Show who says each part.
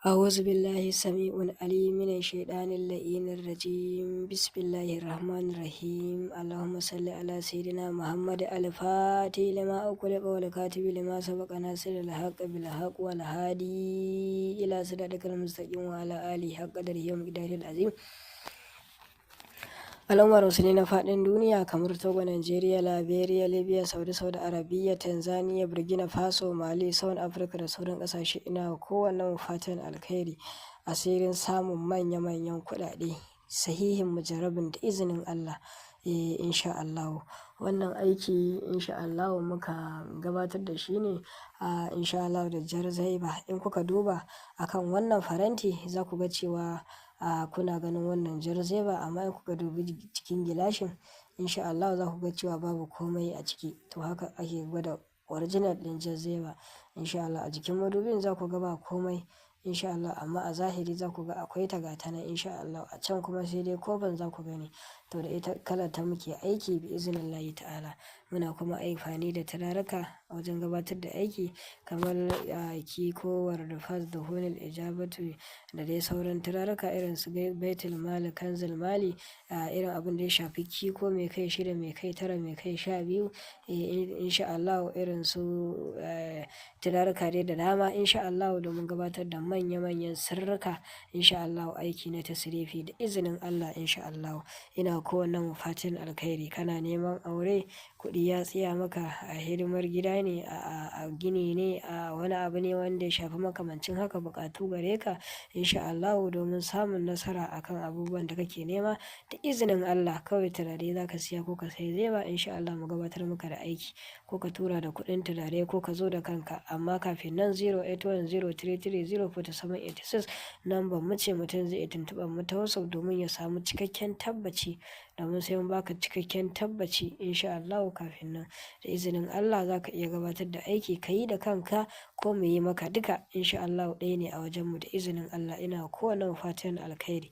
Speaker 1: أعوذ بالله السميع العليم من الشيطان اللعين الرجيم. بسم الله الرحمن الرحيم. اللهم صل على سيدنا محمد الفاتح لما أغلق والكاتب لما سبق ناصر الحق بالحق والهادي إلى صراطك المستقيم وعلى آله حق قدره ومقداره العظيم. Al'ummar musulmi na faɗin duniya kamar Togo, Najeriya, Liberia, Libya, Saudi Arabia, Tanzania, Burkina Faso, Mali, South Africa da sauran ƙasashe ina wa kowannen fatan alkhairi asirin samun manya-manyan kuɗaɗe sahihin mujarrabin da izinin Allah. Insha Allah wannan aiki insha Allah muka gabatar da shi ne insha Allah da jar zaiba. In kuka duba akan wannan faranti za ku ga cewa kuna ganin wannan jar zaiba, amma in kuka dubi cikin gilashin insha Allah za ku ga cewa babu komai a ciki. To haka ake gwada original ɗin jar zaiba insha Allah. A jikin madubin za ku ga ba komai insha Allah, amma a zahiri za ku ga akwai ta gata nan insha Allah. A can kuma sai dai kofan za ku gani. To da ita kalar ta muke aiki bi iznillahi ta'ala. Muna kuma amfani da turaruka wajen gabatar da aiki kamar kiko, wardafas da hunil ijabatu da dai sauran turaruka irin su baitul mali, kanzul mali, irin abin da ya shafi kiko mai kai 6, mai kai 9, mai kai 12 insha Allah, irin su turaruka dai da dama insha Allah, domin gabatar da manya-manyan sirrika insha Allah, aiki na tasrifi da izinin Allah insha Allah. Ina kowannen fatan alkhairi. Kana neman aure, kuɗi ya tsaya maka, a hidimar gida ne, a gini ne, a wani abu ne wanda ya shafi makamancin haka, buƙatu gare ka insha Allah, domin samun nasara akan abubuwan da kake nema da izinin Allah. Kawai turare za ka siya ko ka sai zaiba insha Allah mu gabatar maka da aiki, ko ka tura da kuɗin turare ko ka zo da kanka. Amma kafin nan 08103304786 number mu ce mutum zai tuntuɓa mu ta WhatsApp domin ya samu cikakken tabbaci, domin sai mun baka cikakken tabbaci insha Allah. Kafin nan da izinin Allah za ka iya gabatar da aiki ka yi da kanka ko mu yi maka duka insha Allah. Ɗaya ne a wajenmu da izinin Allah. Ina kowane fatan alkhairi.